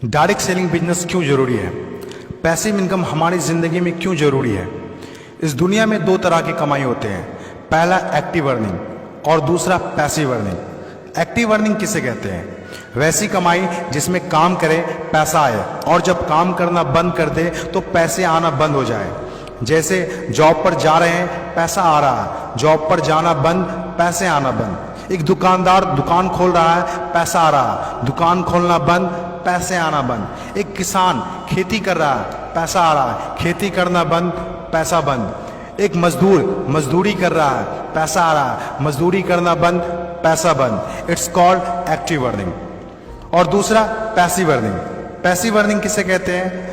Direct selling business क्यों ज़रूरी है? पैसिव इनकम हमारी ज़िंदगी में क्यों ज़रूरी है? इस दुनिया में दो तरह की कमाई होते हैं, पहला एक्टिव अर्निंग और दूसरा पैसिव अर्निंग। एक्टिव अर्निंग किसे कहते हैं? वैसी कमाई जिसमें काम करे पैसा आए और जब काम करना बंद कर दे तो पैसे आना बंद हो जाए। जैसे जॉब पर जा रहे हैं, पैसा आ रहा है, जॉब पर जाना बंद, पैसे आना बंद। एक दुकानदार दुकान खोल रहा है, पैसा आ रहा है, दुकान खोलना बंद, पैसे आना बंद। एक किसान खेती कर रहा है, पैसा आ रहा है, खेती करना बंद, पैसा बंद। एक मजदूर मजदूरी कर रहा है, पैसा आ रहा है, मजदूरी करना बंद, पैसा बंद। It's called active earning. और दूसरा पैसिव अर्निंग। पैसिव अर्निंग किसे कहते हैं?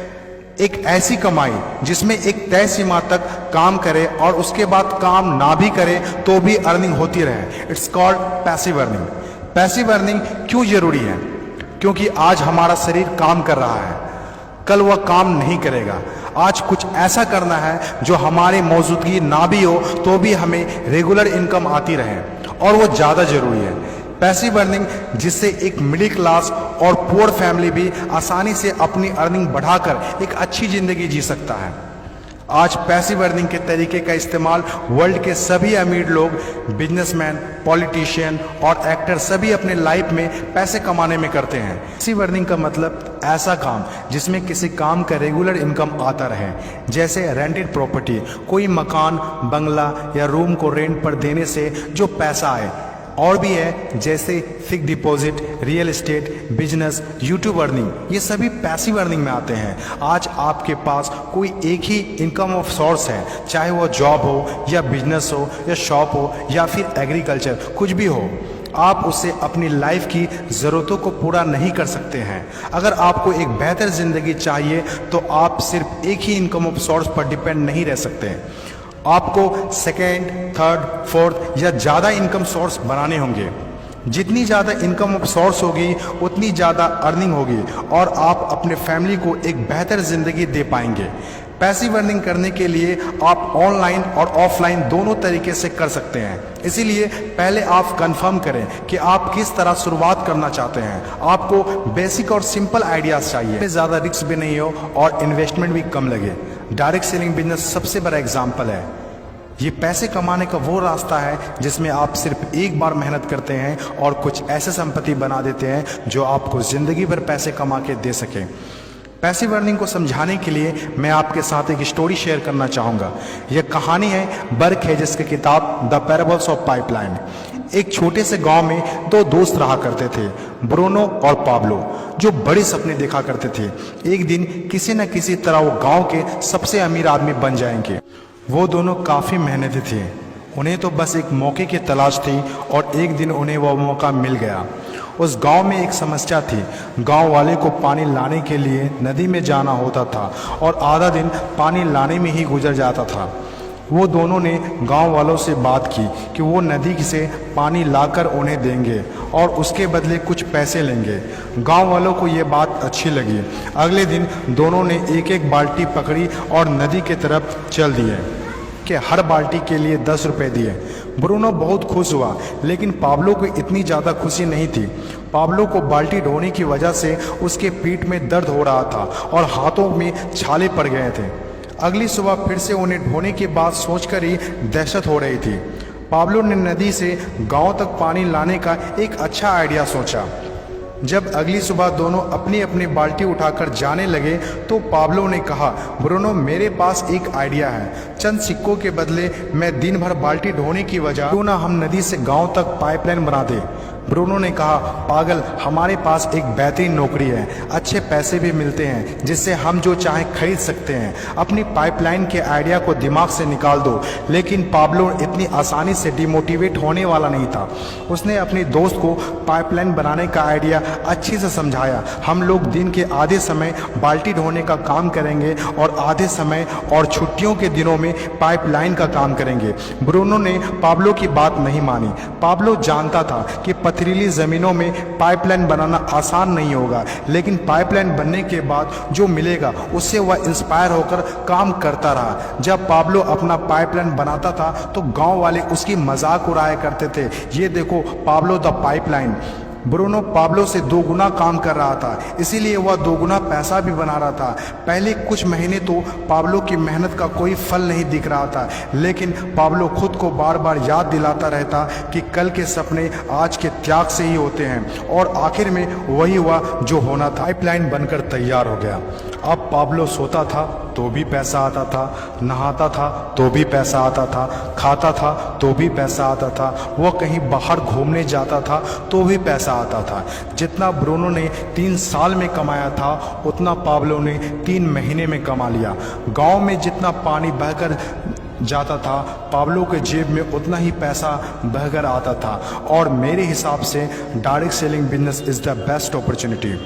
एक ऐसी कमाई जिसमें एक तय सीमा तक काम करे और उसके बाद काम ना भी करे तो भी अर्निंग होती रहे। It's called passive earning. Passive earning क्यों जरूरी है? क्योंकि आज हमारा शरीर काम कर रहा है, कल वह काम नहीं करेगा। आज कुछ ऐसा करना है जो हमारी मौजूदगी ना भी हो तो भी हमें रेगुलर इनकम आती रहे, और वो ज़्यादा जरूरी है। पैसिव अर्निंग जिससे एक मिडिल क्लास और पुअर फैमिली भी आसानी से अपनी अर्निंग बढ़ाकर एक अच्छी ज़िंदगी जी सकता है। आज पैसिव अर्निंग के तरीके का इस्तेमाल वर्ल्ड के सभी अमीर लोग, बिजनेसमैन, पॉलिटिशियन और एक्टर सभी अपने लाइफ में पैसे कमाने में करते हैं। पैसिव अर्निंग का मतलब ऐसा काम जिसमें किसी काम का रेगुलर इनकम आता रहे, जैसे रेंटेड प्रॉपर्टी, कोई मकान, बंगला या रूम को रेंट पर देने से जो पैसा आए। और भी है जैसे fix deposit, real estate, business, YouTube earning, ये सभी पैसिव अर्निंग में आते हैं। आज आपके पास कोई एक ही इनकम ऑफ सोर्स है, चाहे वो जॉब हो या बिजनेस हो या शॉप हो या फिर एग्रीकल्चर, कुछ भी हो, आप उससे अपनी लाइफ की ज़रूरतों को पूरा नहीं कर सकते हैं। अगर आपको एक बेहतर ज़िंदगी चाहिए तो आप सिर्फ एक ही इनकम ऑफ सोर्स पर डिपेंड नहीं रह सकते। आपको सेकेंड, थर्ड, फोर्थ या ज़्यादा इनकम सोर्स बनाने होंगे। जितनी ज़्यादा इनकम ऑफ सोर्स होगी उतनी ज़्यादा अर्निंग होगी और आप अपने फैमिली को एक बेहतर ज़िंदगी दे पाएंगे। पैसिव अर्निंग करने के लिए आप ऑनलाइन और ऑफलाइन दोनों तरीके से कर सकते हैं। इसीलिए पहले आप कंफर्म करें कि आप किस तरह शुरुआत करना चाहते हैं। आपको बेसिक और सिंपल आइडियाज़ चाहिए, ज़्यादा रिस्क भी नहीं हो और इन्वेस्टमेंट भी कम लगे। डायरेक्ट सेलिंग बिजनेस सबसे बड़ा एग्जाम्पल है। ये पैसे कमाने का वो रास्ता है जिसमें आप सिर्फ एक बार मेहनत करते हैं और कुछ ऐसे संपत्ति बना देते हैं जो आपको ज़िंदगी भर पैसे कमा के दे सकें। पैसिव अर्निंग को समझाने के लिए मैं आपके साथ एक स्टोरी शेयर करना चाहूँगा। यह कहानी है बर्क हेजेस की किताब द पैराबल्स ऑफ पाइपलाइन। एक छोटे से गांव में दो दोस्त रहा करते थे, ब्रूनो और पाब्लो, जो बड़े सपने देखा करते थे। एक दिन किसी न किसी तरह वो गांव के सबसे अमीर आदमी बन जाएंगे। वो दोनों काफ़ी मेहनती थे, उन्हें तो बस एक मौके की तलाश थी और एक दिन उन्हें वह मौका मिल गया। उस गांव में एक समस्या थी। गांव वाले को पानी लाने के लिए नदी में जाना होता था और आधा दिन पानी लाने में ही गुजर जाता था। वो दोनों ने गांव वालों से बात की कि वो नदी से पानी लाकर उन्हें देंगे और उसके बदले कुछ पैसे लेंगे। गांव वालों को ये बात अच्छी लगी। अगले दिन दोनों ने एक एक बाल्टी पकड़ी और नदी की तरफ चल दिए कि हर बाल्टी के लिए 10 रुपये दिए। ब्रूनो बहुत खुश हुआ, लेकिन पाब्लो को इतनी ज़्यादा खुशी नहीं थी। पाब्लो को बाल्टी ढोने की वजह से उसके पीठ में दर्द हो रहा था और हाथों में छाले पड़ गए थे। अगली सुबह फिर से उन्हें ढोने की बात सोचकर ही दहशत हो रही थी। पाब्लो ने नदी से गांव तक पानी लाने का एक अच्छा आइडिया सोचा। जब अगली सुबह दोनों अपनी अपनी बाल्टी उठाकर जाने लगे तो पाब्लो ने कहा, ब्रूनो, मेरे पास एक आइडिया है। चंद सिक्कों के बदले मैं दिन भर बाल्टी ढोने की वजह क्यों ना हम नदी से गांव तक पाइपलाइन बना दें। ब्रूनो ने कहा, पागल, हमारे पास एक बेहतरीन नौकरी है, अच्छे पैसे भी मिलते हैं जिससे हम जो चाहें खरीद सकते हैं। अपनी पाइपलाइन के आइडिया को दिमाग से निकाल दो। लेकिन पाब्लो इतनी आसानी से डिमोटिवेट होने वाला नहीं था। उसने अपने दोस्त को पाइपलाइन बनाने का आइडिया अच्छे से समझाया। हम लोग दिन के आधे समय बाल्टी ढोने का काम करेंगे और आधे समय और छुट्टियों के दिनों में पाइपलाइन का काम करेंगे। ब्रूनो ने पाब्लो की बात नहीं मानी। पाब्लो जानता था कि पथरीली ज़मीनों में पाइपलाइन बनाना आसान नहीं होगा, लेकिन पाइपलाइन बनने के बाद जो मिलेगा उससे वह इंस्पायर होकर काम करता रहा। जब पाब्लो अपना पाइपलाइन बनाता था तो गांव वाले उसकी मजाक उड़ाया करते थे। ये देखो Pablo the pipeline. Bruno Pablo से 2 गुना काम कर रहा था, इसीलिए वह 2 गुना पैसा भी बना रहा था। पहले कुछ महीने तो पाब्लो की मेहनत का कोई फल नहीं दिख रहा था, लेकिन पाब्लो खुद को बार बार याद दिलाता रहता कि कल के सपने आज के त्याग से ही होते हैं, और आखिर में वही हुआ जो होना था। पाइपलाइन बनकर तैयार हो गया। अब पाब्लो सोता था तो भी पैसा आता था, नहाता था तो भी पैसा आता था, खाता था तो भी पैसा आता था, वह कहीं बाहर घूमने जाता था तो भी पैसा आता था। जितना ब्रूनो ने 3 साल में कमाया था उतना पाब्लो ने 3 महीने में कमा लिया। गांव में जितना पानी बहकर जाता था, पाब्लो के जेब में उतना ही पैसा बहकर आता था। और मेरे हिसाब से direct selling business is the best opportunity.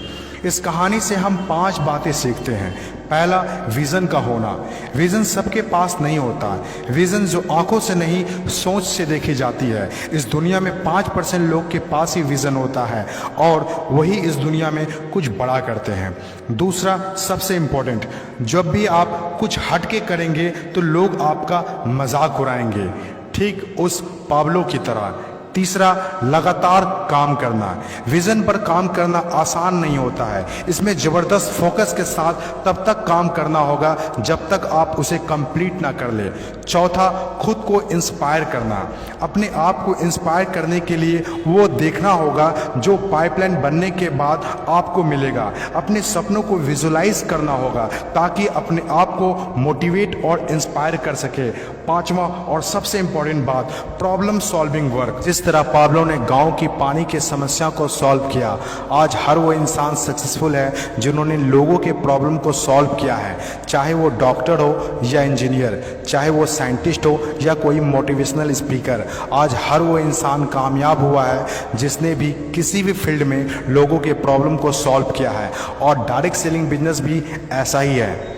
इस कहानी से हम 5 बातें सीखते हैं। पहला, विज़न का होना। विज़न सबके पास नहीं होता। विज़न जो आंखों से नहीं सोच से देखी जाती है। इस दुनिया में 5% लोग के पास ही विज़न होता है और वही इस दुनिया में कुछ बड़ा करते हैं। दूसरा, सबसे इम्पोर्टेंट, जब भी आप कुछ हटके करेंगे तो लोग आपका मजाक उड़ाएंगे, ठीक उस पाब्लो की तरह। तीसरा, लगातार काम करना। विजन पर काम करना आसान नहीं होता है, इसमें ज़बरदस्त फोकस के साथ तब तक काम करना होगा जब तक आप उसे कंप्लीट ना कर ले। चौथा, खुद को इंस्पायर करना। अपने आप को इंस्पायर करने के लिए वो देखना होगा जो पाइपलाइन बनने के बाद आपको मिलेगा। अपने सपनों को विजुलाइज करना होगा ताकि अपने आप को मोटिवेट और इंस्पायर कर सके। पांचवा और सबसे इंपॉर्टेंट बात, प्रॉब्लम सॉल्विंग वर्क। जिस तरह पाब्लो ने गांव की पानी की समस्या को सॉल्व किया, आज हर वो इंसान सक्सेसफुल है जिन्होंने लोगों के प्रॉब्लम को सॉल्व किया है, चाहे वो डॉक्टर हो या इंजीनियर, चाहे वो साइंटिस्ट हो या कोई मोटिवेशनल स्पीकर। आज हर वो इंसान कामयाब हुआ है जिसने भी किसी भी फील्ड में लोगों के प्रॉब्लम को सॉल्व किया है, और डायरेक्ट सेलिंग बिजनेस भी ऐसा ही है।